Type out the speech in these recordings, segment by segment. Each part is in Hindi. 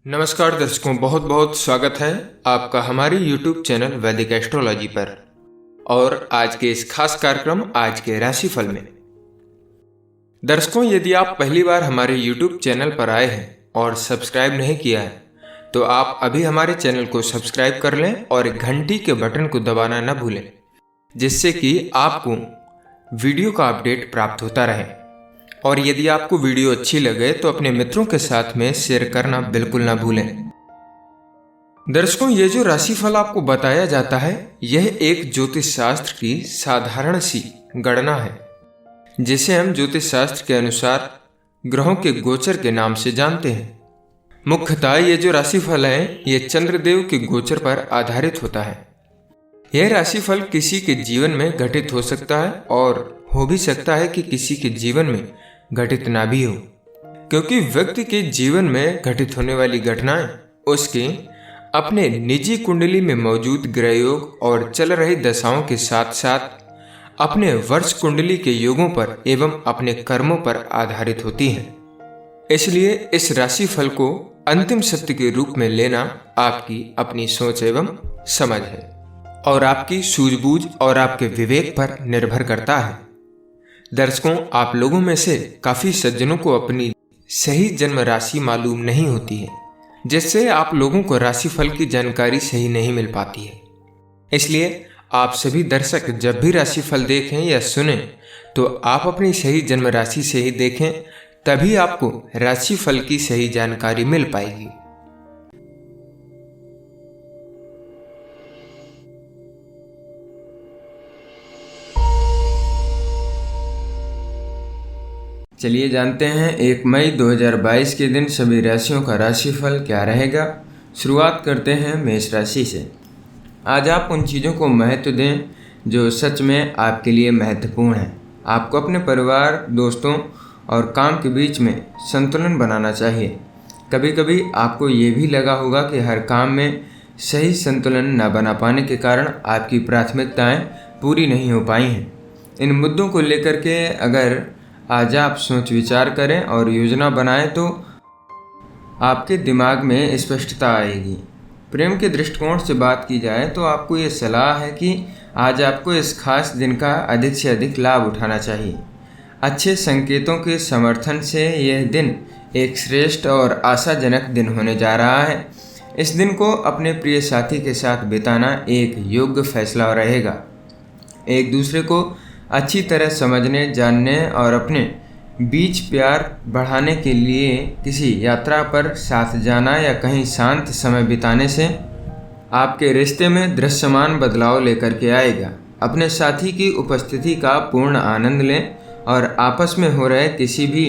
नमस्कार दर्शकों, बहुत बहुत स्वागत है आपका हमारे YouTube चैनल वैदिक एस्ट्रोलॉजी पर। और आज के इस खास कार्यक्रम आज के राशिफल में दर्शकों, यदि आप पहली बार हमारे YouTube चैनल पर आए हैं और सब्सक्राइब नहीं किया है तो आप अभी हमारे चैनल को सब्सक्राइब कर लें और घंटी के बटन को दबाना न भूलें, जिससे कि आपको वीडियो का अपडेट प्राप्त होता रहे। और यदि आपको वीडियो अच्छी लगे तो अपने मित्रों के साथ में शेयर करना बिल्कुल ना भूलें। दर्शकों, ये जो राशिफल आपको बताया जाता है यह एक ज्योतिष शास्त्र की साधारण सी गणना है, जिसे हम ज्योतिष शास्त्र के अनुसार ग्रहों के गोचर के नाम से जानते हैं। मुख्यतः ये जो राशिफल है ये चंद्रदेव के गोचर पर आधारित होता है। यह राशिफल किसी के जीवन में घटित हो सकता है और हो भी सकता है कि किसी के जीवन में घटित ना भी हो, क्योंकि व्यक्ति के जीवन में घटित होने वाली घटनाएं उसके अपने निजी कुंडली में मौजूद ग्रह योग और चल रही दशाओं के साथ साथ अपने वर्ष कुंडली के योगों पर एवं अपने कर्मों पर आधारित होती हैं। इसलिए इस राशिफल को अंतिम सत्य के रूप में लेना आपकी अपनी सोच एवं समझ है और आपकी सूझबूझ और आपके विवेक पर निर्भर करता है। दर्शकों, आप लोगों में से काफी सज्जनों को अपनी सही जन्म राशि मालूम नहीं होती है, जिससे आप लोगों को राशिफल की जानकारी सही नहीं मिल पाती है। इसलिए आप सभी दर्शक जब भी राशिफल देखें या सुने तो आप अपनी सही जन्म राशि से ही देखें, तभी आपको राशिफल की सही जानकारी मिल पाएगी। चलिए जानते हैं 1 मई 2022 के दिन सभी राशियों का राशिफल क्या रहेगा। शुरुआत करते हैं मेष राशि से। आज आप उन चीज़ों को महत्व दें जो सच में आपके लिए महत्वपूर्ण है। आपको अपने परिवार, दोस्तों और काम के बीच में संतुलन बनाना चाहिए। कभी कभी आपको ये भी लगा होगा कि हर काम में सही संतुलन न बना पाने के कारण आपकी प्राथमिकताएं पूरी नहीं हो पाई हैं। इन मुद्दों को लेकर के अगर आज आप सोच विचार करें और योजना बनाएं तो आपके दिमाग में स्पष्टता आएगी। प्रेम के दृष्टिकोण से बात की जाए तो आपको ये सलाह है कि आज आपको इस खास दिन का अधिक से अधिक लाभ उठाना चाहिए। अच्छे संकेतों के समर्थन से यह दिन एक श्रेष्ठ और आशाजनक दिन होने जा रहा है। इस दिन को अपने प्रिय साथी के साथ बिताना एक योग्य फैसला रहेगा। एक दूसरे को अच्छी तरह समझने, जानने और अपने बीच प्यार बढ़ाने के लिए किसी यात्रा पर साथ जाना या कहीं शांत समय बिताने से आपके रिश्ते में दृश्यमान बदलाव लेकर के आएगा। अपने साथी की उपस्थिति का पूर्ण आनंद लें और आपस में हो रहे किसी भी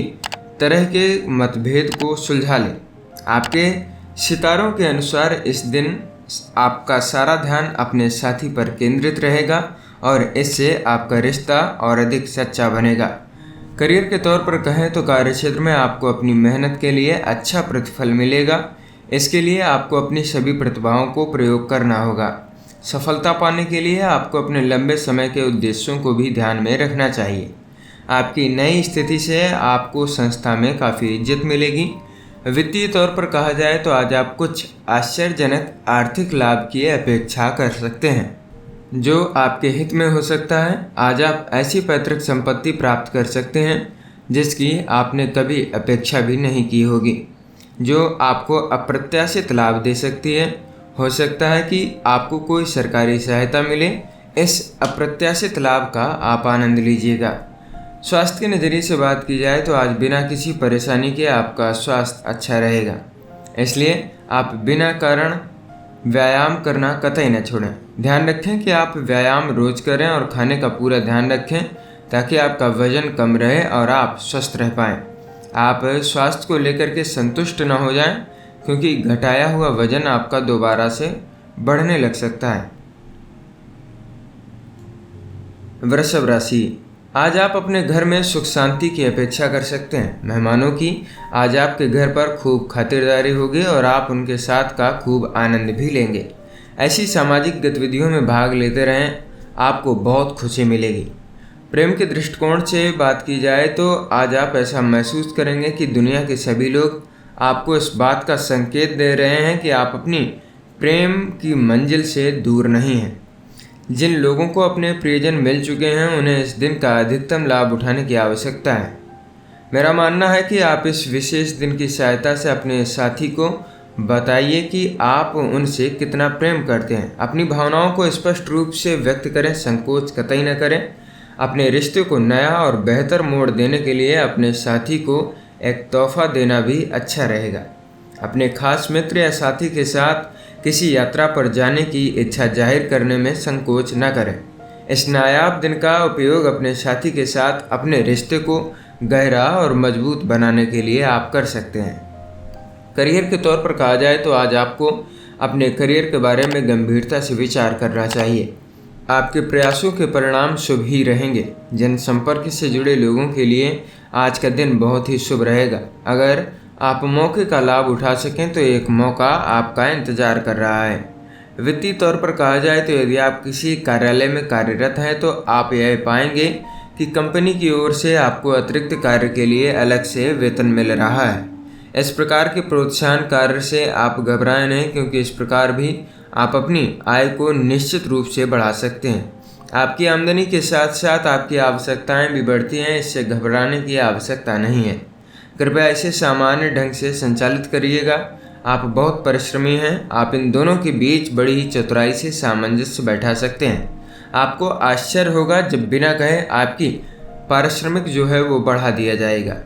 तरह के मतभेद को सुलझा लें। आपके सितारों के अनुसार इस दिन आपका सारा ध्यान अपने साथी पर केंद्रित रहेगा और इससे आपका रिश्ता और अधिक सच्चा बनेगा। करियर के तौर पर कहें तो कार्यक्षेत्र में आपको अपनी मेहनत के लिए अच्छा प्रतिफल मिलेगा। इसके लिए आपको अपनी सभी प्रतिभाओं को प्रयोग करना होगा। सफलता पाने के लिए आपको अपने लंबे समय के उद्देश्यों को भी ध्यान में रखना चाहिए। आपकी नई स्थिति से आपको संस्था में काफ़ी इज्जत मिलेगी। वित्तीय तौर पर कहा जाए तो आज आप कुछ आश्चर्यजनक आर्थिक लाभ की अपेक्षा कर सकते हैं, जो आपके हित में हो सकता है। आज आप ऐसी पैतृक संपत्ति प्राप्त कर सकते हैं जिसकी आपने कभी अपेक्षा भी नहीं की होगी, जो आपको अप्रत्याशित लाभ दे सकती है। हो सकता है कि आपको कोई सरकारी सहायता मिले। इस अप्रत्याशित लाभ का आप आनंद लीजिएगा। स्वास्थ्य के नज़रिए से बात की जाए तो आज बिना किसी परेशानी के आपका स्वास्थ्य अच्छा रहेगा। इसलिए आप बिना कारण व्यायाम करना कतई न छोड़ें। ध्यान रखें कि आप व्यायाम रोज करें और खाने का पूरा ध्यान रखें ताकि आपका वजन कम रहे और आप स्वस्थ रह पाएँ। आप स्वास्थ्य को लेकर के संतुष्ट न हो जाएं, क्योंकि घटाया हुआ वजन आपका दोबारा से बढ़ने लग सकता है। वृषभ राशि। आज आप अपने घर में सुख शांति की अपेक्षा कर सकते हैं। मेहमानों की आज आपके घर पर खूब खातिरदारी होगी और आप उनके साथ का खूब आनंद भी लेंगे। ऐसी सामाजिक गतिविधियों में भाग लेते रहें, आपको बहुत खुशी मिलेगी। प्रेम के दृष्टिकोण से बात की जाए तो आज आप ऐसा महसूस करेंगे कि दुनिया के सभी लोग आपको इस बात का संकेत दे रहे हैं कि आप अपनी प्रेम की मंजिल से दूर नहीं हैं। जिन लोगों को अपने प्रियजन मिल चुके हैं उन्हें इस दिन का अधिकतम लाभ उठाने की आवश्यकता है। मेरा मानना है कि आप इस विशेष दिन की सहायता से अपने साथी को बताइए कि आप उनसे कितना प्रेम करते हैं। अपनी भावनाओं को स्पष्ट रूप से व्यक्त करें, संकोच कतई न करें। अपने रिश्ते को नया और बेहतर मोड़ देने के लिए अपने साथी को एक तोहफा देना भी अच्छा रहेगा। अपने खास मित्र या साथी के साथ किसी यात्रा पर जाने की इच्छा जाहिर करने में संकोच न करें। इस नायाब दिन का उपयोग अपने साथी के साथ अपने रिश्ते को गहरा और मजबूत बनाने के लिए आप कर सकते हैं। करियर के तौर पर कहा जाए तो आज आपको अपने करियर के बारे में गंभीरता से विचार करना चाहिए। आपके प्रयासों के परिणाम शुभ ही रहेंगे। जनसंपर्क से जुड़े लोगों के लिए आज का दिन बहुत ही शुभ रहेगा। अगर आप मौके का लाभ उठा सकें तो एक मौका आपका इंतजार कर रहा है। वित्तीय तौर पर कहा जाए तो यदि आप किसी कार्यालय में कार्यरत हैं तो आप यह पाएंगे कि कंपनी की ओर से आपको अतिरिक्त कार्य के लिए अलग से वेतन मिल रहा है। इस प्रकार के प्रोत्साहन कार्य से आप घबराएं नहीं, क्योंकि इस प्रकार भी आप अपनी आय को निश्चित रूप से बढ़ा सकते हैं। आपकी आमदनी के साथ साथ आपकी आवश्यकताएं भी बढ़ती हैं, इससे घबराने की आवश्यकता नहीं है। कृपया इसे सामान्य ढंग से संचालित करिएगा। आप बहुत परिश्रमी हैं। आप इन दोनों के बीच बड़ी ही चतुराई से सामंजस्य बैठा सकते हैं। आपको आश्चर्य होगा जब बिना कहे आपकी पारिश्रमिक जो है वो बढ़ा दिया जाएगा।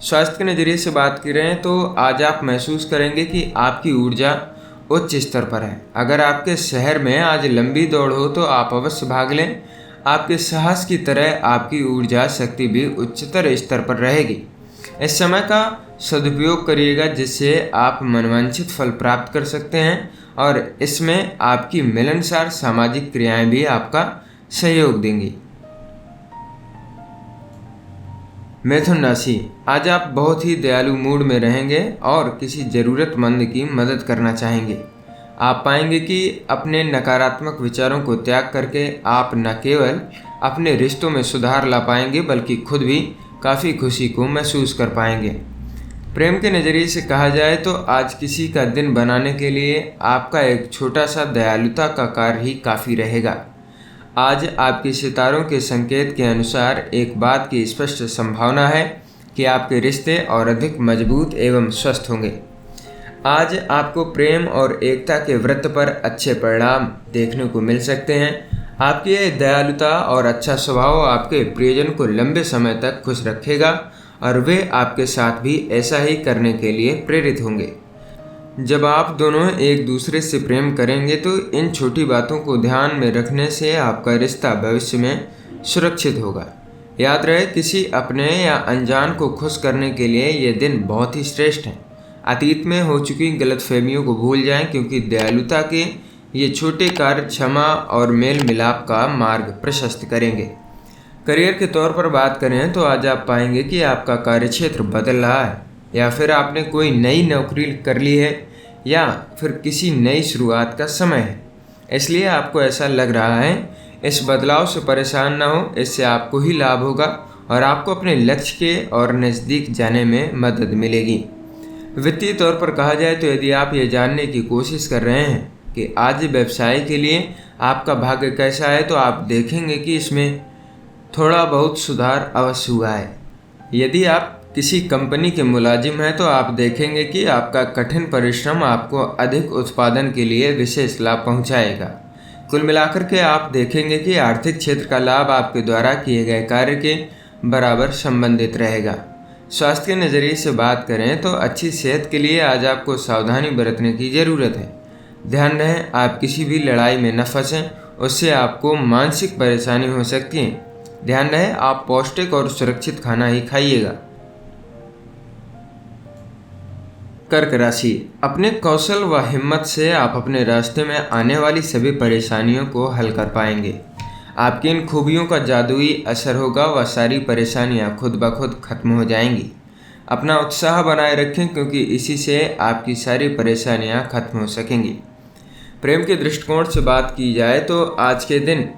स्वास्थ्य के नज़रिए से बात करें तो आज आप महसूस करेंगे कि आपकी ऊर्जा उच्च स्तर पर है। अगर आपके शहर में आज लंबी दौड़ हो तो आप अवश्य भाग लें। आपके साहस की तरह आपकी ऊर्जा शक्ति भी उच्चतर स्तर पर रहेगी। इस समय का सदुपयोग करिएगा जिससे आप मनवांछित फल प्राप्त कर सकते हैं और इसमें आपकी मिलनसार सामाजिक क्रियाएं भी आपका सहयोग देंगी। मिथुन राशि, आज आप बहुत ही दयालु मूड में रहेंगे और किसी ज़रूरतमंद की मदद करना चाहेंगे। आप पाएंगे कि अपने नकारात्मक विचारों को त्याग करके आप न केवल अपने रिश्तों में सुधार ला पाएंगे बल्कि खुद भी काफ़ी खुशी को महसूस कर पाएंगे। प्रेम के नज़रिए से कहा जाए तो आज किसी का दिन बनाने के लिए आपका एक छोटा सा दयालुता का कार्य ही काफ़ी रहेगा। आज आपके सितारों के संकेत के अनुसार एक बात की स्पष्ट संभावना है कि आपके रिश्ते और अधिक मजबूत एवं स्वस्थ होंगे। आज आपको प्रेम और एकता के व्रत पर अच्छे परिणाम देखने को मिल सकते हैं। आपकी यह दयालुता और अच्छा स्वभाव आपके प्रियजन को लंबे समय तक खुश रखेगा और वे आपके साथ भी ऐसा ही करने के लिए प्रेरित होंगे। जब आप दोनों एक दूसरे से प्रेम करेंगे तो इन छोटी बातों को ध्यान में रखने से आपका रिश्ता भविष्य में सुरक्षित होगा। याद रहे, किसी अपने या अनजान को खुश करने के लिए यह दिन बहुत ही श्रेष्ठ है। अतीत में हो चुकी गलतफहमियों को भूल जाएं, क्योंकि दयालुता के ये छोटे कार्य क्षमा और मेल मिलाप का मार्ग प्रशस्त करेंगे। करियर के तौर पर बात करें तो आज आप पाएंगे कि आपका कार्यक्षेत्र बदल रहा है, या फिर आपने कोई नई नौकरी कर ली है, या फिर किसी नई शुरुआत का समय है, इसलिए आपको ऐसा लग रहा है। इस बदलाव से परेशान न हो, इससे आपको ही लाभ होगा और आपको अपने लक्ष्य के और नज़दीक जाने में मदद मिलेगी। वित्तीय तौर पर कहा जाए तो यदि आप ये जानने की कोशिश कर रहे हैं कि आज व्यवसाय के लिए आपका भाग्य कैसा है, तो आप देखेंगे कि इसमें थोड़ा बहुत सुधार अवश्य हुआ है। यदि आप किसी कंपनी के मुलाजिम हैं तो आप देखेंगे कि आपका कठिन परिश्रम आपको अधिक उत्पादन के लिए विशेष लाभ पहुंचाएगा। कुल मिलाकर के आप देखेंगे कि आर्थिक क्षेत्र का लाभ आपके द्वारा किए गए कार्य के बराबर संबंधित रहेगा। स्वास्थ्य के नज़रिए से बात करें तो अच्छी सेहत के लिए आज आपको सावधानी बरतने की ज़रूरत है। ध्यान रहे आप किसी भी लड़ाई में न फंसें, उससे आपको मानसिक परेशानी हो सकती है। ध्यान रहे आप पौष्टिक और सुरक्षित खाना ही खाइएगा। कर्क राशि, अपने कौशल व हिम्मत से आप अपने रास्ते में आने वाली सभी परेशानियों को हल कर पाएंगे। आपकी इन खूबियों का जादुई असर होगा व सारी परेशानियां खुद ब खुद खत्म हो जाएंगी। अपना उत्साह बनाए रखें, क्योंकि इसी से आपकी सारी परेशानियां खत्म हो सकेंगी। प्रेम के दृष्टिकोण से बात की जाए तो आज के दिन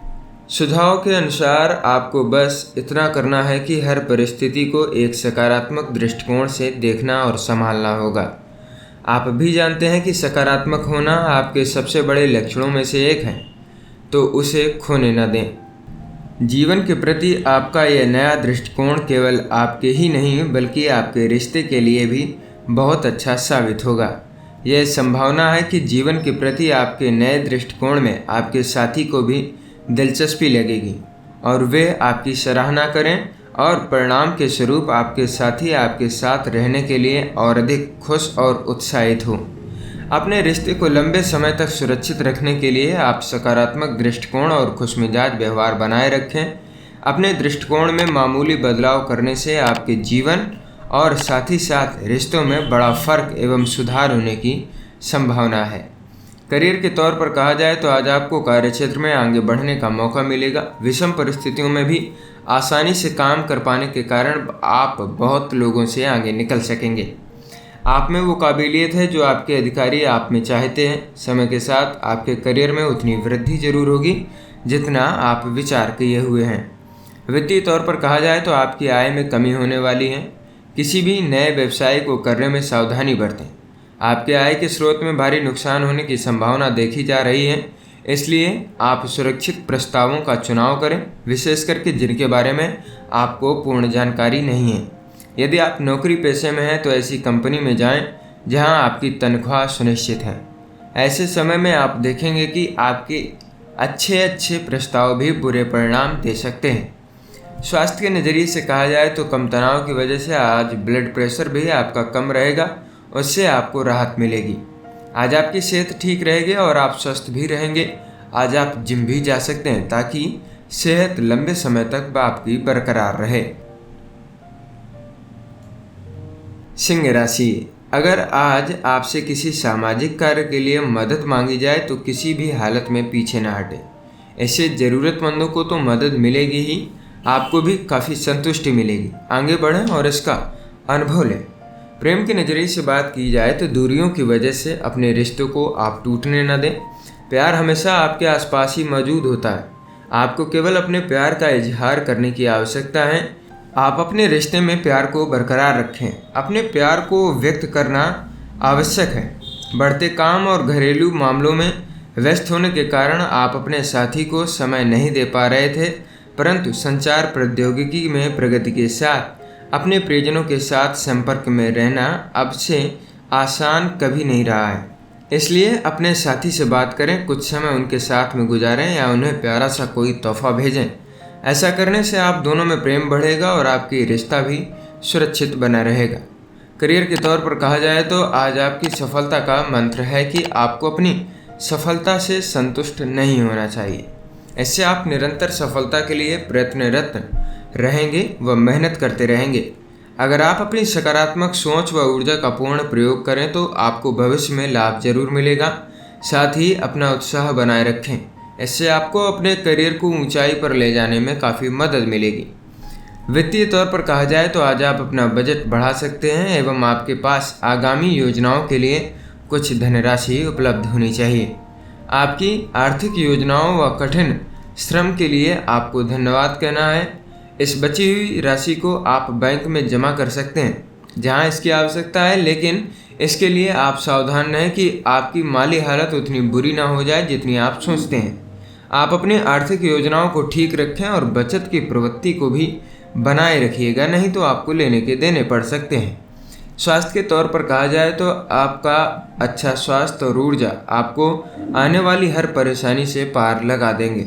सुझाव के अनुसार आपको बस इतना करना है कि हर परिस्थिति को एक सकारात्मक दृष्टिकोण से देखना और संभालना होगा। आप भी जानते हैं कि सकारात्मक होना आपके सबसे बड़े लक्षणों में से एक है, तो उसे खोने न दें। जीवन के प्रति आपका यह नया दृष्टिकोण केवल आपके ही नहीं बल्कि आपके रिश्ते के लिए भी बहुत अच्छा साबित होगा। यह संभावना है कि जीवन के प्रति आपके नए दृष्टिकोण में आपके साथी को भी दिलचस्पी लगेगी और वे आपकी सराहना करें और परिणाम के स्वरूप आपके साथी आपके साथ रहने के लिए और अधिक खुश और उत्साहित हो। अपने रिश्ते को लंबे समय तक सुरक्षित रखने के लिए आप सकारात्मक दृष्टिकोण और खुशमिजाज व्यवहार बनाए रखें। अपने दृष्टिकोण में मामूली बदलाव करने से आपके जीवन और साथ ही साथ रिश्तों में बड़ा फर्क एवं सुधार होने की संभावना है। करियर के तौर पर कहा जाए तो आज आपको कार्यक्षेत्र में आगे बढ़ने का मौका मिलेगा। विषम परिस्थितियों में भी आसानी से काम कर पाने के कारण आप बहुत लोगों से आगे निकल सकेंगे। आप में वो काबिलियत है जो आपके अधिकारी आप में चाहते हैं। समय के साथ आपके करियर में उतनी वृद्धि जरूर होगी जितना आप विचार किए हुए हैं। वित्तीय तौर पर कहा जाए तो आपकी आय में कमी होने वाली है। किसी भी नए व्यवसाय को करने में सावधानी बरतें। आपके आय के स्रोत में भारी नुकसान होने की संभावना देखी जा रही है, इसलिए आप सुरक्षित प्रस्तावों का चुनाव करें, विशेष करके जिनके बारे में आपको पूर्ण जानकारी नहीं है। यदि आप नौकरी पेशे में हैं तो ऐसी कंपनी में जाएं जहां आपकी तनख्वाह सुनिश्चित है। ऐसे समय में आप देखेंगे कि आपके अच्छे प्रस्ताव भी बुरे परिणाम दे सकते हैं। स्वास्थ्य के नज़रिए से कहा जाए तो कम तनाव की वजह से आज ब्लड प्रेशर भी आपका कम रहेगा, उससे आपको राहत मिलेगी। आज आपकी सेहत ठीक रहेगी और आप स्वस्थ भी रहेंगे। आज आप जिम भी जा सकते हैं ताकि सेहत लंबे समय तक आपकी बरकरार रहे। सिंह राशि, अगर आज आपसे किसी सामाजिक कार्य के लिए मदद मांगी जाए तो किसी भी हालत में पीछे न हटे। ऐसे ज़रूरतमंदों को तो मदद मिलेगी ही, आपको भी काफ़ी संतुष्टि मिलेगी। आगे बढ़ें और इसका अनुभव लें। प्रेम के नज़रिए से बात की जाए तो दूरियों की वजह से अपने रिश्तों को आप टूटने न दें। प्यार हमेशा आपके आसपास ही मौजूद होता है। आपको केवल अपने प्यार का इजहार करने की आवश्यकता है। आप अपने रिश्ते में प्यार को बरकरार रखें। अपने प्यार को व्यक्त करना आवश्यक है। बढ़ते काम और घरेलू मामलों में व्यस्त होने के कारण आप अपने साथी को समय नहीं दे पा रहे थे, परंतु संचार प्रौद्योगिकी में प्रगति के साथ अपने प्रियजनों के साथ संपर्क में रहना अब से आसान कभी नहीं रहा है। इसलिए अपने साथी से बात करें, कुछ समय उनके साथ में गुजारें या उन्हें प्यारा सा कोई तोहफा भेजें। ऐसा करने से आप दोनों में प्रेम बढ़ेगा और आपकी रिश्ता भी सुरक्षित बना रहेगा। करियर के तौर पर कहा जाए तो आज आपकी सफलता का मंत्र है कि आपको अपनी सफलता से संतुष्ट नहीं होना चाहिए। इससे आप निरंतर सफलता के लिए प्रयत्नरत रहेंगे व मेहनत करते रहेंगे। अगर आप अपनी सकारात्मक सोच व ऊर्जा का पूर्ण प्रयोग करें तो आपको भविष्य में लाभ जरूर मिलेगा। साथ ही अपना उत्साह बनाए रखें, इससे आपको अपने करियर को ऊंचाई पर ले जाने में काफ़ी मदद मिलेगी। वित्तीय तौर पर कहा जाए तो आज आप अपना बजट बढ़ा सकते हैं एवं आपके पास आगामी योजनाओं के लिए कुछ धनराशि उपलब्ध होनी चाहिए। आपकी आर्थिक योजनाओं व कठिन श्रम के लिए आपको धन्यवाद कहना है। इस बची हुई राशि को आप बैंक में जमा कर सकते हैं जहां इसकी आवश्यकता है, लेकिन इसके लिए आप सावधान रहें कि आपकी माली हालत उतनी बुरी ना हो जाए जितनी आप सोचते हैं। आप अपनी आर्थिक योजनाओं को ठीक रखें और बचत की प्रवृत्ति को भी बनाए रखिएगा, नहीं तो आपको लेने के देने पड़ सकते हैं। स्वास्थ्य के तौर पर कहा जाए तो आपका अच्छा स्वास्थ्य और ऊर्जा आपको आने वाली हर परेशानी से पार लगा देंगे,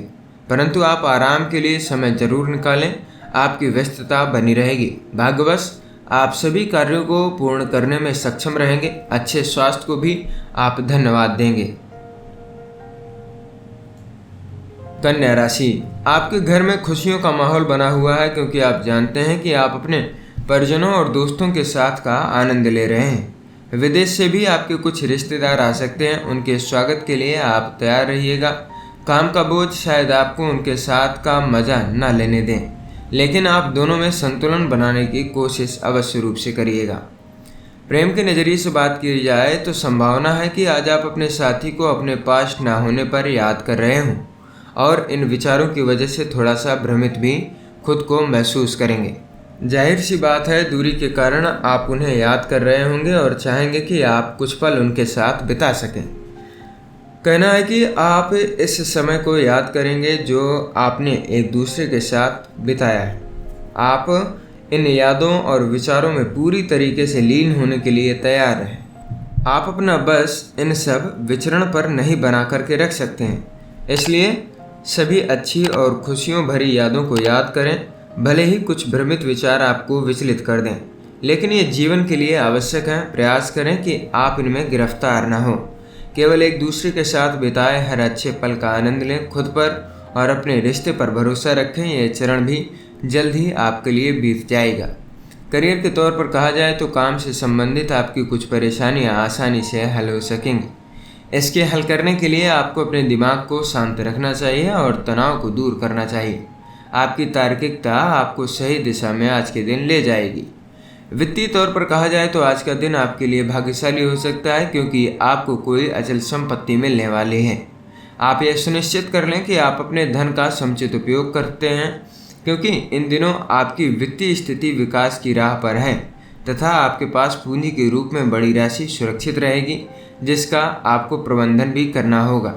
परंतु आप आराम के लिए समय जरूर निकालें। आपकी व्यस्तता बनी रहेगी। भाग्यवश आप सभी कार्यों को पूर्ण करने में सक्षम रहेंगे। अच्छे स्वास्थ्य को भी आप धन्यवाद देंगे। कन्या राशि, आपके घर में खुशियों का माहौल बना हुआ है क्योंकि आप जानते हैं कि आप अपने परिजनों और दोस्तों के साथ का आनंद ले रहे हैं। विदेश से भी आपके कुछ रिश्तेदार आ सकते हैं, उनके स्वागत के लिए आप तैयार रहिएगा। काम का बोझ शायद आपको उनके साथ का मजा न लेने दें, लेकिन आप दोनों में संतुलन बनाने की कोशिश अवश्य रूप से करिएगा। प्रेम के नज़रिए से बात की जाए तो संभावना है कि आज आप अपने साथी को अपने पास ना होने पर याद कर रहे हों और इन विचारों की वजह से थोड़ा सा भ्रमित भी खुद को महसूस करेंगे। जाहिर सी बात है, दूरी के कारण आप उन्हें याद कर रहे होंगे और चाहेंगे कि आप कुछ पल उनके साथ बिता सकें। कहना है कि आप इस समय को याद करेंगे जो आपने एक दूसरे के साथ बिताया है। आप इन यादों और विचारों में पूरी तरीके से लीन होने के लिए तैयार हैं। आप अपना बस इन सब विचरण पर नहीं बना करके रख सकते हैं, इसलिए सभी अच्छी और खुशियों भरी यादों को याद करें। भले ही कुछ भ्रमित विचार आपको विचलित कर दें, लेकिन ये जीवन के लिए आवश्यक है। प्रयास करें कि आप इनमें गिरफ्तार न हो। केवल एक दूसरे के साथ बिताए हर अच्छे पल का आनंद लें। खुद पर और अपने रिश्ते पर भरोसा रखें। यह चरण भी जल्द ही आपके लिए बीत जाएगा। करियर के तौर पर कहा जाए तो काम से संबंधित आपकी कुछ परेशानियां आसानी से हल हो सकेंगी। इसके हल करने के लिए आपको अपने दिमाग को शांत रखना चाहिए और तनाव को दूर करना चाहिए। आपकी तार्किकता आपको सही दिशा में आज के दिन ले जाएगी। वित्तीय तौर पर कहा जाए तो आज का दिन आपके लिए भाग्यशाली हो सकता है, क्योंकि आपको कोई अचल संपत्ति मिलने वाली है। आप यह सुनिश्चित कर लें कि आप अपने धन का समुचित उपयोग करते हैं, क्योंकि इन दिनों आपकी वित्तीय स्थिति विकास की राह पर है तथा आपके पास पूंजी के रूप में बड़ी राशि सुरक्षित रहेगी, जिसका आपको प्रबंधन भी करना होगा।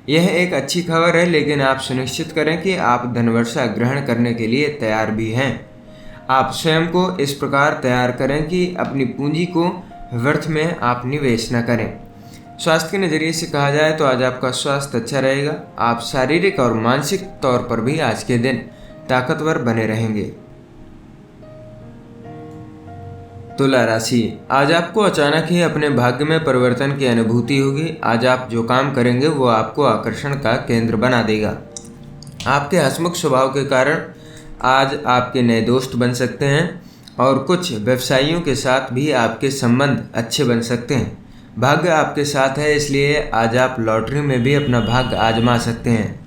यह एक अच्छी खबर है, लेकिन आप सुनिश्चित करें कि आप धनवर्षा ग्रहण करने के लिए तैयार भी हैं। आप स्वयं को इस प्रकार तैयार करें कि अपनी पूंजी को व्यर्थ में आप निवेश न करें। स्वास्थ्य के नज़रिए से कहा जाए तो आज आपका स्वास्थ्य अच्छा रहेगा। आप शारीरिक और मानसिक तौर पर भी आज के दिन ताकतवर बने रहेंगे। तुला राशि, आज आपको अचानक ही अपने भाग्य में परिवर्तन की अनुभूति होगी। आज आप जो काम करेंगे वो आपको आकर्षण का केंद्र बना देगा। आपके हंसमुख स्वभाव के कारण आज आपके नए दोस्त बन सकते हैं और कुछ व्यवसायियों के साथ भी आपके संबंध अच्छे बन सकते हैं। भाग्य आपके साथ है, इसलिए आज आप लॉटरी में भी अपना भाग्य आजमा सकते हैं।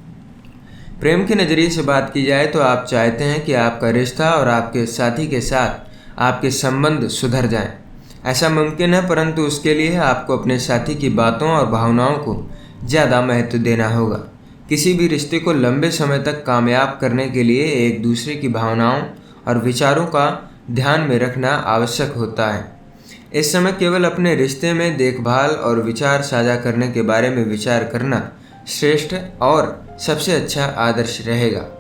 प्रेम के नज़रिए से बात की जाए तो आप चाहते हैं कि आपका रिश्ता और आपके साथी के साथ आपके संबंध सुधर जाएं। ऐसा मुमकिन है, परंतु उसके लिए आपको अपने साथी की बातों और भावनाओं को ज़्यादा महत्व देना होगा। किसी भी रिश्ते को लंबे समय तक कामयाब करने के लिए एक दूसरे की भावनाओं और विचारों का ध्यान में रखना आवश्यक होता है। इस समय केवल अपने रिश्ते में देखभाल और विचार साझा करने के बारे में विचार करना श्रेष्ठ और सबसे अच्छा आदर्श रहेगा।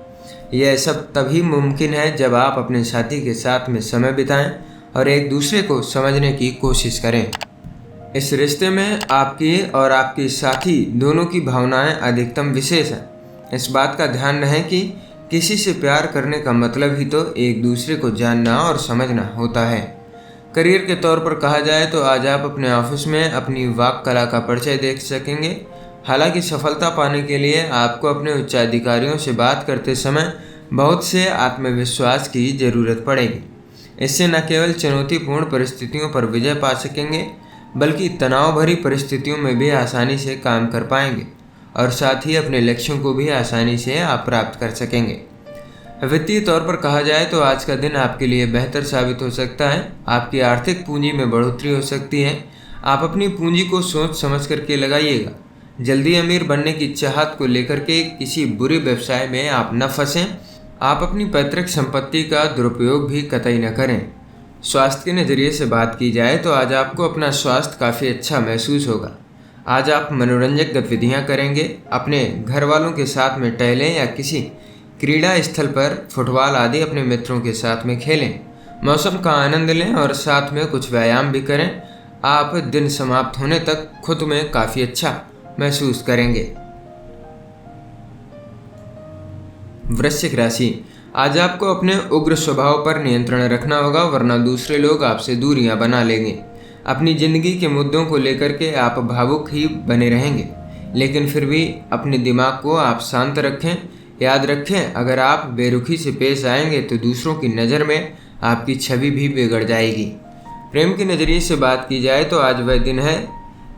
यह सब तभी मुमकिन है जब आप अपने साथी के साथ में समय बिताएं और एक दूसरे को समझने की कोशिश करें। इस रिश्ते में आपकी और आपके साथी दोनों की भावनाएं अधिकतम विशेष हैं। इस बात का ध्यान रहे कि किसी से प्यार करने का मतलब ही तो एक दूसरे को जानना और समझना होता है। करियर के तौर पर कहा जाए तो आज आप अपने ऑफिस में अपनी वाक कला का परिचय देख सकेंगे। हालांकि सफलता पाने के लिए आपको अपने उच्चाधिकारियों से बात करते समय बहुत से आत्मविश्वास की ज़रूरत पड़ेगी। इससे न केवल चुनौतीपूर्ण परिस्थितियों पर विजय पा सकेंगे, बल्कि तनाव भरी परिस्थितियों में भी आसानी से काम कर पाएंगे और साथ ही अपने लक्ष्यों को भी आसानी से आप प्राप्त कर सकेंगे। वित्तीय तौर पर कहा जाए तो आज का दिन आपके लिए बेहतर साबित हो सकता है। आपकी आर्थिक पूंजी में बढ़ोतरी हो सकती है। आप अपनी पूंजी को सोच समझ करके लगाइएगा। जल्दी अमीर बनने की चाहत को लेकर के किसी बुरे व्यवसाय में आप न फंसें। आप अपनी पैतृक संपत्ति का दुरुपयोग भी कतई न करें। स्वास्थ्य के नज़रिए से बात की जाए तो आज आपको अपना स्वास्थ्य काफ़ी अच्छा महसूस होगा। आज आप मनोरंजक गतिविधियां करेंगे। अपने घर वालों के साथ में टहलें या किसी क्रीड़ा स्थल पर फुटबॉल आदि अपने मित्रों के साथ में खेलें। मौसम का आनंद लें और साथ में कुछ व्यायाम भी करें। आप दिन समाप्त होने तक खुद में काफ़ी अच्छा महसूस करेंगे। वृश्चिक राशि, आज आपको अपने उग्र स्वभाव पर नियंत्रण रखना होगा, वरना दूसरे लोग आपसे दूरियां बना लेंगे। अपनी ज़िंदगी के मुद्दों को लेकर के आप भावुक ही बने रहेंगे, लेकिन फिर भी अपने दिमाग को आप शांत रखें। याद रखें, अगर आप बेरुखी से पेश आएंगे तो दूसरों की नज़र में आपकी छवि भी बिगड़ जाएगी। प्रेम के नज़रिए से बात की जाए तो आज वह दिन है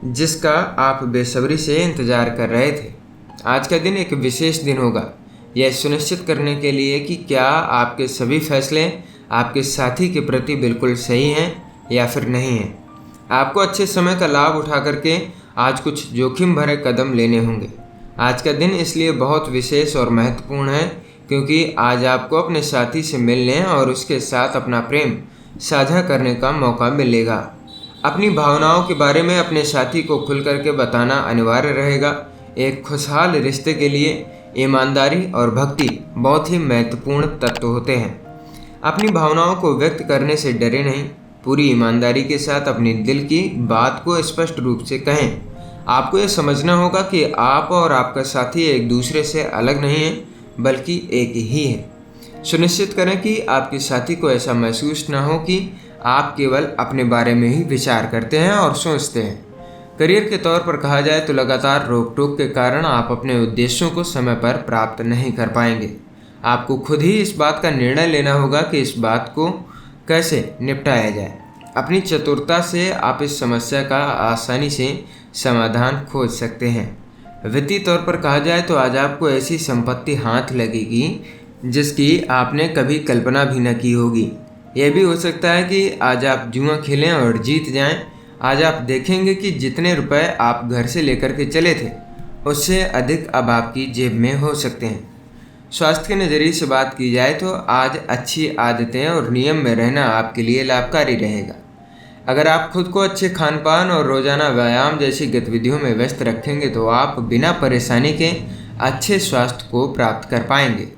जिसका आप बेसब्री से इंतज़ार कर रहे थे। आज का दिन एक विशेष दिन होगा, यह सुनिश्चित करने के लिए कि क्या आपके सभी फैसले आपके साथी के प्रति बिल्कुल सही हैं या फिर नहीं हैं। आपको अच्छे समय का लाभ उठा करके आज कुछ जोखिम भरे कदम लेने होंगे। आज का दिन इसलिए बहुत विशेष और महत्वपूर्ण है क्योंकि आज आपको अपने साथी से मिलने और उसके साथ अपना प्रेम साझा करने का मौका मिलेगा। अपनी भावनाओं के बारे में अपने साथी को खुल करके बताना अनिवार्य रहेगा। एक खुशहाल रिश्ते के लिए ईमानदारी और भक्ति बहुत ही महत्वपूर्ण तत्व होते हैं। अपनी भावनाओं को व्यक्त करने से डरे नहीं, पूरी ईमानदारी के साथ अपने दिल की बात को स्पष्ट रूप से कहें। आपको यह समझना होगा कि आप और आपका साथी एक दूसरे से अलग नहीं है, बल्कि एक ही है। सुनिश्चित करें कि आपके साथी को ऐसा महसूस न हो कि आप केवल अपने बारे में ही विचार करते हैं और सोचते हैं। करियर के तौर पर कहा जाए तो लगातार रोक टोक के कारण आप अपने उद्देश्यों को समय पर प्राप्त नहीं कर पाएंगे। आपको खुद ही इस बात का निर्णय लेना होगा कि इस बात को कैसे निपटाया जाए। अपनी चतुरता से आप इस समस्या का आसानी से समाधान खोज सकते हैं। वित्तीय तौर पर कहा जाए तो आज आपको ऐसी संपत्ति हाथ लगेगी जिसकी आपने कभी कल्पना भी न की होगी। यह भी हो सकता है कि आज आप जुआ खेलें और जीत जाएं। आज आप देखेंगे कि जितने रुपए आप घर से लेकर के चले थे उससे अधिक अब आपकी जेब में हो सकते हैं। स्वास्थ्य के नज़रिए से बात की जाए तो आज अच्छी आदतें और नियम में रहना आपके लिए लाभकारी रहेगा। अगर आप खुद को अच्छे खान पान और रोजाना व्यायाम जैसी गतिविधियों में व्यस्त रखेंगे तो आप बिना परेशानी के अच्छे स्वास्थ्य को प्राप्त कर पाएंगे।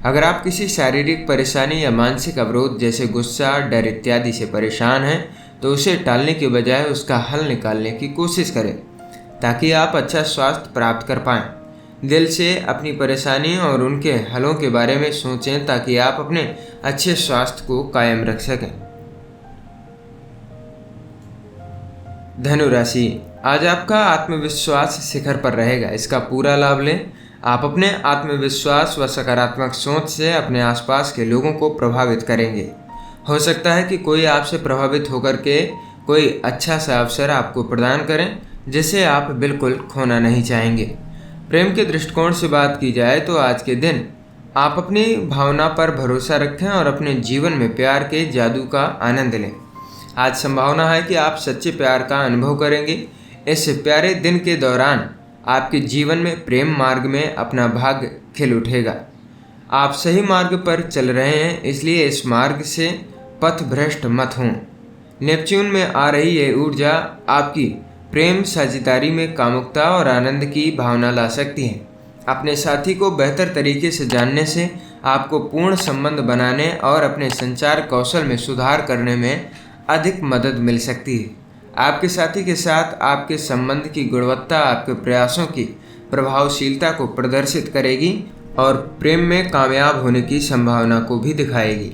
अगर आप किसी शारीरिक परेशानी या मानसिक अवरोध जैसे गुस्सा, डर इत्यादि से परेशान हैं तो उसे टालने के बजाय उसका हल निकालने की कोशिश करें ताकि आप अच्छा स्वास्थ्य प्राप्त कर पाएं। दिल से अपनी परेशानी और उनके हलों के बारे में सोचें ताकि आप अपने अच्छे स्वास्थ्य को कायम रख सकें। धनु राशि, आज आपका आत्मविश्वास शिखर पर रहेगा। इसका पूरा लाभ लें। आप अपने आत्मविश्वास व सकारात्मक सोच से अपने आसपास के लोगों को प्रभावित करेंगे। हो सकता है कि कोई आपसे प्रभावित होकर के कोई अच्छा सा अवसर आपको प्रदान करें जिसे आप बिल्कुल खोना नहीं चाहेंगे। प्रेम के दृष्टिकोण से बात की जाए तो आज के दिन आप अपनी भावना पर भरोसा रखें और अपने जीवन में प्यार के जादू का आनंद लें। आज संभावना है कि आप सच्चे प्यार का अनुभव करेंगे। इस प्यारे दिन के दौरान आपके जीवन में प्रेम मार्ग में अपना भाग्य खिल उठेगा। आप सही मार्ग पर चल रहे हैं, इसलिए इस मार्ग से पथ भ्रष्ट मत हों। नेपच्यून में आ रही यह ऊर्जा आपकी प्रेम साझेदारी में कामुकता और आनंद की भावना ला सकती है। अपने साथी को बेहतर तरीके से जानने से आपको पूर्ण संबंध बनाने और अपने संचार कौशल में सुधार करने में अधिक मदद मिल सकती है। आपके साथी के साथ आपके संबंध की गुणवत्ता आपके प्रयासों की प्रभावशीलता को प्रदर्शित करेगी और प्रेम में कामयाब होने की संभावना को भी दिखाएगी।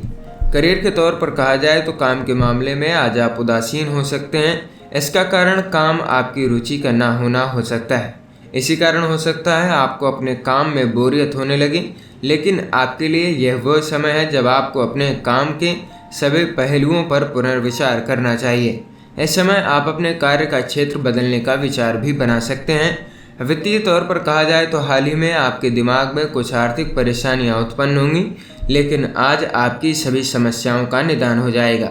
करियर के तौर पर कहा जाए तो काम के मामले में आज आप उदासीन हो सकते हैं। इसका कारण काम आपकी रुचि का ना होना हो सकता है। इसी कारण हो सकता है आपको अपने काम में बोरियत होने लगे, लेकिन आपके लिए यह वह समय है जब आपको अपने काम के सभी पहलुओं पर पुनर्विचार करना चाहिए। इस समय आप अपने कार्य का क्षेत्र बदलने का विचार भी बना सकते हैं। वित्तीय तौर पर कहा जाए तो हाल ही में आपके दिमाग में कुछ आर्थिक परेशानियां उत्पन्न होंगी, लेकिन आज आपकी सभी समस्याओं का निदान हो जाएगा।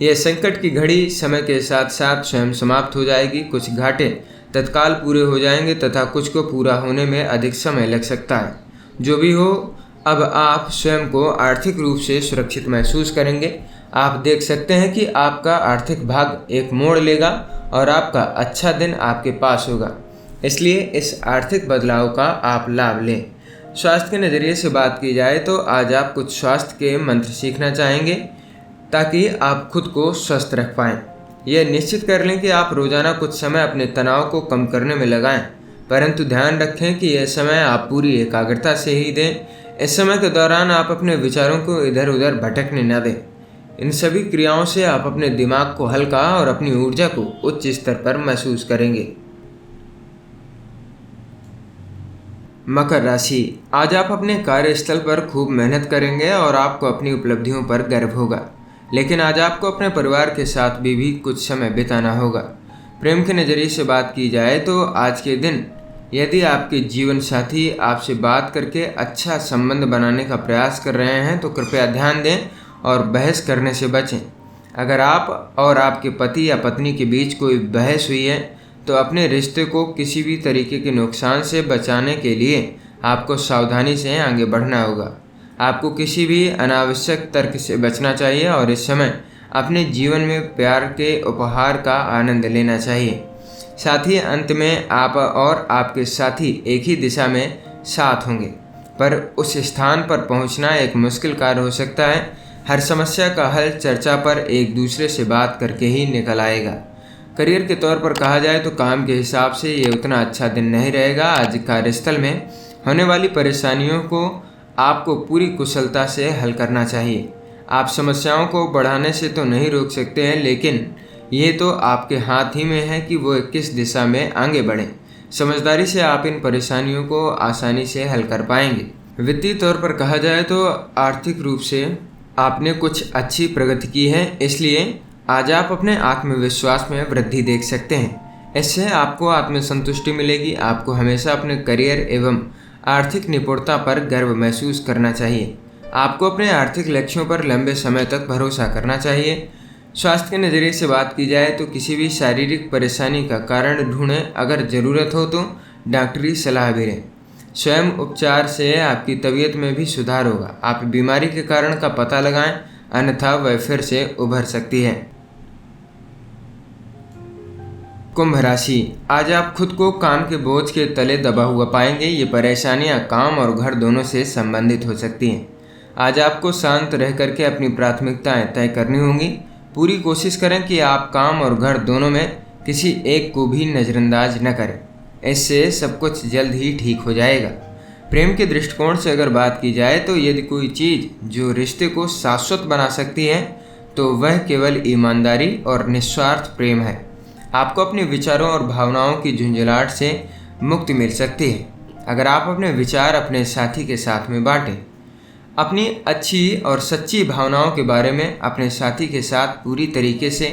यह संकट की घड़ी समय के साथ साथ स्वयं समाप्त हो जाएगी। कुछ घाटे तत्काल पूरे हो जाएंगे तथा कुछ को पूरा होने में अधिक समय लग सकता है। जो भी हो, अब आप स्वयं को आर्थिक रूप से सुरक्षित महसूस करेंगे। आप देख सकते हैं कि आपका आर्थिक भाग्य एक मोड़ लेगा और आपका अच्छा दिन आपके पास होगा, इसलिए इस आर्थिक बदलाव का आप लाभ लें। स्वास्थ्य के नज़रिए से बात की जाए तो आज आप कुछ स्वास्थ्य के मंत्र सीखना चाहेंगे ताकि आप खुद को स्वस्थ रख पाएँ। यह निश्चित कर लें कि आप रोज़ाना कुछ समय अपने तनाव को कम करने में लगाएं, परंतु ध्यान रखें कि यह समय आप पूरी एकाग्रता से ही दें। इस समय के दौरान आप अपने विचारों को इधर उधर भटकने न दें। इन सभी क्रियाओं से आप अपने दिमाग को हल्का और अपनी ऊर्जा को उच्च स्तर पर महसूस करेंगे। मकर राशि, आज आप अपने कार्यस्थल पर खूब मेहनत करेंगे और आपको अपनी उपलब्धियों पर गर्व होगा, लेकिन आज आपको अपने परिवार के साथ भी कुछ समय बिताना होगा। प्रेम के नज़रिए से बात की जाए तो आज के दिन यदि आपके जीवन साथी आपसे बात करके अच्छा संबंध बनाने का प्रयास कर रहे हैं तो कृपया ध्यान दें और बहस करने से बचें। अगर आप और आपके पति या पत्नी के बीच कोई बहस हुई है तो अपने रिश्ते को किसी भी तरीके के नुकसान से बचाने के लिए आपको सावधानी से आगे बढ़ना होगा। आपको किसी भी अनावश्यक तर्क से बचना चाहिए और इस समय अपने जीवन में प्यार के उपहार का आनंद लेना चाहिए। साथ ही अंत में आप और आपके साथी एक ही दिशा में साथ होंगे, पर उस स्थान पर पहुंचना एक मुश्किल कार्य हो सकता है। हर समस्या का हल चर्चा पर एक दूसरे से बात करके ही निकल आएगा। करियर के तौर पर कहा जाए तो काम के हिसाब से ये उतना अच्छा दिन नहीं रहेगा। आज कार्यस्थल में होने वाली परेशानियों को आपको पूरी कुशलता से हल करना चाहिए। आप समस्याओं को बढ़ाने से तो नहीं रोक सकते हैं, लेकिन ये तो आपके हाथ ही में है कि वो किस दिशा में आगे बढ़ें। समझदारी से आप इन परेशानियों को आसानी से हल कर पाएंगे। वित्तीय तौर पर कहा जाए तो आर्थिक रूप से आपने कुछ अच्छी प्रगति की है, इसलिए आज आप अपने आत्मविश्वास में वृद्धि देख सकते हैं। इससे आपको आत्मसंतुष्टि मिलेगी। आपको हमेशा अपने करियर एवं आर्थिक निपुणता पर गर्व महसूस करना चाहिए। आपको अपने आर्थिक लक्ष्यों पर लंबे समय तक भरोसा करना चाहिए। स्वास्थ्य के नज़रिए से बात की जाए तो किसी भी शारीरिक परेशानी का कारण ढूंढें। अगर ज़रूरत हो तो डॉक्टरी सलाह भी लें। स्वयं उपचार से आपकी तबीयत में भी सुधार होगा। आप बीमारी के कारण का पता लगाएं, अन्यथा वह फिर से उभर सकती है। कुंभ राशि, आज आप खुद को काम के बोझ के तले दबा हुआ पाएंगे। ये परेशानियां काम और घर दोनों से संबंधित हो सकती हैं। आज आपको शांत रह करके अपनी प्राथमिकताएं तय करनी होंगी। पूरी कोशिश करें कि आप काम और घर दोनों में किसी एक को भी नज़रअंदाज न करें। इससे सब कुछ जल्द ही ठीक हो जाएगा। प्रेम के दृष्टिकोण से अगर बात की जाए तो यदि कोई चीज़ जो रिश्ते को शाश्वत बना सकती है तो वह केवल ईमानदारी और निस्वार्थ प्रेम है। आपको अपने विचारों और भावनाओं की झुंझलाहट से मुक्ति मिल सकती है अगर आप अपने विचार अपने साथी के साथ में बांटें। अपनी अच्छी और सच्ची भावनाओं के बारे में अपने साथी के साथ पूरी तरीके से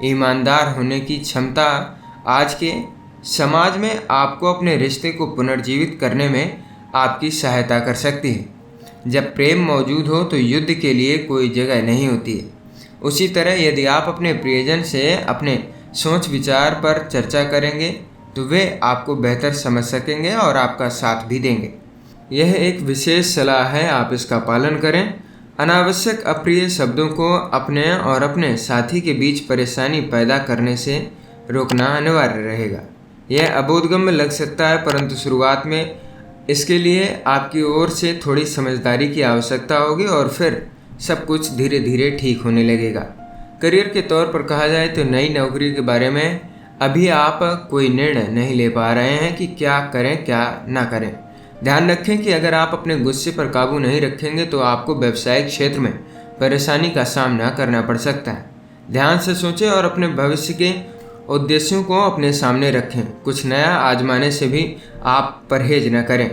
ईमानदार होने की क्षमता आज के समाज में आपको अपने रिश्ते को पुनर्जीवित करने में आपकी सहायता कर सकती है। जब प्रेम मौजूद हो तो युद्ध के लिए कोई जगह नहीं होती है। उसी तरह यदि आप अपने प्रियजन से अपने सोच विचार पर चर्चा करेंगे तो वे आपको बेहतर समझ सकेंगे और आपका साथ भी देंगे। यह एक विशेष सलाह है, आप इसका पालन करें। अनावश्यक अप्रिय शब्दों को अपने और अपने साथी के बीच परेशानी पैदा करने से रोकना अनिवार्य रहेगा। यह अबोधगम्य लग सकता है, परंतु शुरुआत में इसके लिए आपकी ओर से थोड़ी समझदारी की आवश्यकता होगी और फिर सब कुछ धीरे धीरे ठीक होने लगेगा। करियर के तौर पर कहा जाए तो नई नौकरी के बारे में अभी आप कोई निर्णय नहीं ले पा रहे हैं कि क्या करें क्या ना करें। ध्यान रखें कि अगर आप अपने गुस्से पर काबू नहीं रखेंगे तो आपको व्यावसायिक क्षेत्र में परेशानी का सामना करना पड़ सकता है। ध्यान से सोचें और अपने भविष्य के उद्देश्यों को अपने सामने रखें। कुछ नया आजमाने से भी आप परहेज न करें।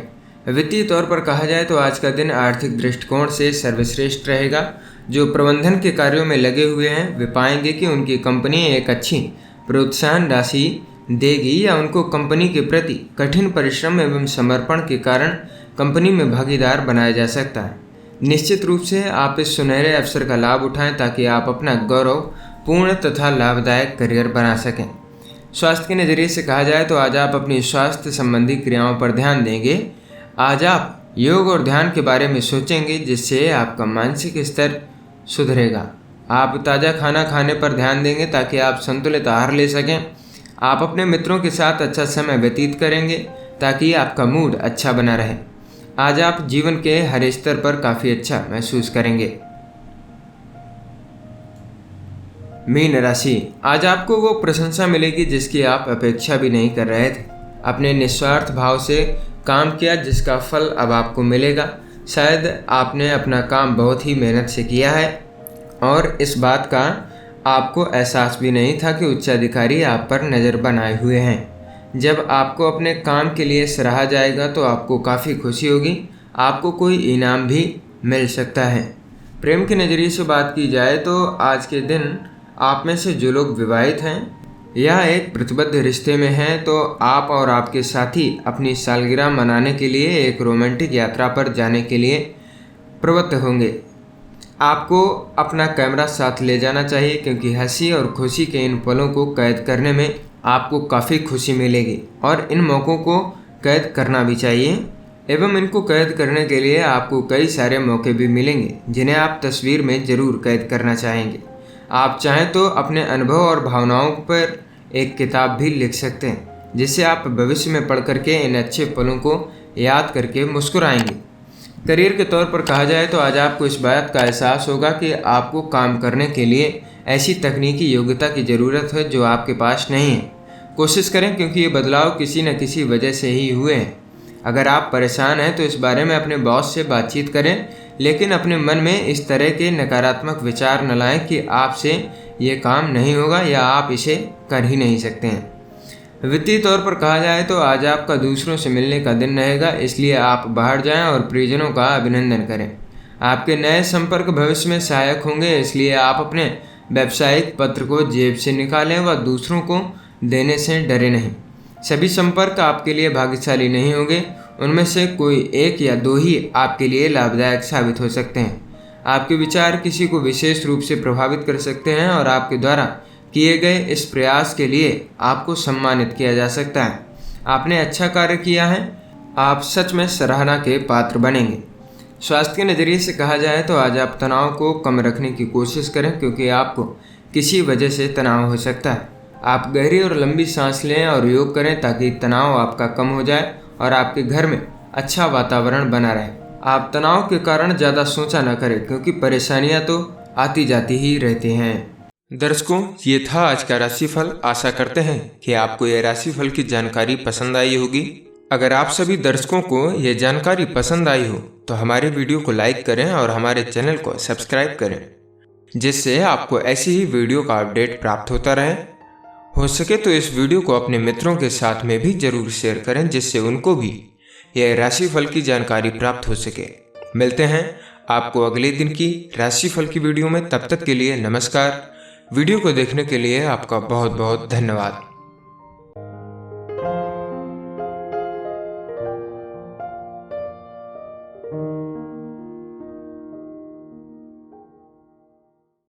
वित्तीय तौर पर कहा जाए तो आज का दिन आर्थिक दृष्टिकोण से सर्वश्रेष्ठ रहेगा। जो प्रबंधन के कार्यों में लगे हुए हैं वे पाएंगे कि उनकी कंपनी एक अच्छी प्रोत्साहन राशि देगी या उनको कंपनी के प्रति कठिन परिश्रम एवं समर्पण के कारण कंपनी में भागीदार बनाया जा सकता है। निश्चित रूप से आप इस सुनहरे अवसर का लाभ उठाएं ताकि आप अपना गौरवपूर्ण तथा लाभदायक करियर बना सकें। स्वास्थ्य के नज़रिए से कहा जाए तो आज आप अपनी स्वास्थ्य संबंधी क्रियाओं पर ध्यान देंगे। आज आप योग और ध्यान के बारे में सोचेंगे जिससे आपका मानसिक स्तर सुधरेगा। आप ताज़ा खाना खाने पर ध्यान देंगे ताकि आप संतुलित आहार ले सकें। आप अपने मित्रों के साथ अच्छा समय व्यतीत करेंगे ताकि आपका मूड अच्छा बना रहे। आज आप जीवन के हर स्तर पर काफ़ी अच्छा महसूस करेंगे। मीन राशि, आज आपको वो प्रशंसा मिलेगी जिसकी आप अपेक्षा भी नहीं कर रहे थे। अपने निस्वार्थ भाव से काम किया जिसका फल अब आपको मिलेगा। शायद आपने अपना काम बहुत ही मेहनत से किया है और इस बात का आपको एहसास भी नहीं था कि उच्चाधिकारी आप पर नज़र बनाए हुए हैं। जब आपको अपने काम के लिए सराहा जाएगा तो आपको काफ़ी खुशी होगी। आपको कोई इनाम भी मिल सकता है। प्रेम के नज़रिए से बात की जाए तो आज के दिन आप में से जो लोग विवाहित हैं या एक प्रतिबद्ध रिश्ते में हैं तो आप और आपके साथी अपनी सालगिरह मनाने के लिए एक रोमांटिक यात्रा पर जाने के लिए प्रवृत्त होंगे। आपको अपना कैमरा साथ ले जाना चाहिए क्योंकि हंसी और खुशी के इन पलों को कैद करने में आपको काफ़ी खुशी मिलेगी और इन मौक़ों को कैद करना भी चाहिए। एवं इनको कैद करने के लिए आपको कई सारे मौके भी मिलेंगे जिन्हें आप तस्वीर में ज़रूर कैद करना चाहेंगे। आप चाहें तो अपने अनुभव और भावनाओं पर एक किताब भी लिख सकते हैं, जिसे आप भविष्य में पढ़ करके इन अच्छे पलों को याद करके मुस्कुराएंगे। करियर के तौर पर कहा जाए तो आज आपको इस बात का एहसास होगा कि आपको काम करने के लिए ऐसी तकनीकी योग्यता की ज़रूरत है जो आपके पास नहीं है। कोशिश करें, क्योंकि ये बदलाव किसी न किसी वजह से ही हुए हैं। अगर आप परेशान हैं तो इस बारे में अपने बॉस से बातचीत करें, लेकिन अपने मन में इस तरह के नकारात्मक विचार न लाएं कि आपसे ये काम नहीं होगा या आप इसे कर ही नहीं सकते हैं। वित्तीय तौर पर कहा जाए तो आज आपका दूसरों से मिलने का दिन रहेगा, इसलिए आप बाहर जाएं और परिजनों का अभिनंदन करें। आपके नए संपर्क भविष्य में सहायक होंगे, इसलिए आप अपने व्यावसायिक पत्र को जेब से निकालें व दूसरों को देने से डरे नहीं। सभी संपर्क आपके लिए भाग्यशाली नहीं होंगे, उनमें से कोई एक या दो ही आपके लिए लाभदायक साबित हो सकते हैं। आपके विचार किसी को विशेष रूप से प्रभावित कर सकते हैं और आपके द्वारा किए गए इस प्रयास के लिए आपको सम्मानित किया जा सकता है। आपने अच्छा कार्य किया है, आप सच में सराहना के पात्र बनेंगे। स्वास्थ्य के नज़रिए से कहा जाए तो आज आप तनाव को कम रखने की कोशिश करें, क्योंकि आपको किसी वजह से तनाव हो सकता है। आप गहरी और लंबी सांस लें और योग करें ताकि तनाव आपका कम हो जाए और आपके घर में अच्छा वातावरण बना रहे। आप तनाव के कारण ज़्यादा सोचा न करें, क्योंकि परेशानियां तो आती जाती ही रहती हैं। दर्शकों, ये था आज का राशिफल। आशा करते हैं कि आपको यह राशिफल की जानकारी पसंद आई होगी। अगर आप सभी दर्शकों को ये जानकारी पसंद आई हो तो हमारे वीडियो को लाइक करें और हमारे चैनल को सब्सक्राइब करें, जिससे आपको ऐसी ही वीडियो का अपडेट प्राप्त होता रहे। हो सके तो इस वीडियो को अपने मित्रों के साथ में भी जरूर शेयर करें, जिससे उनको भी यह राशिफल की जानकारी प्राप्त हो सके। मिलते हैं आपको अगले दिन की राशिफल की वीडियो में। तब तक के लिए नमस्कार। वीडियो को देखने के लिए आपका बहुत बहुत धन्यवाद।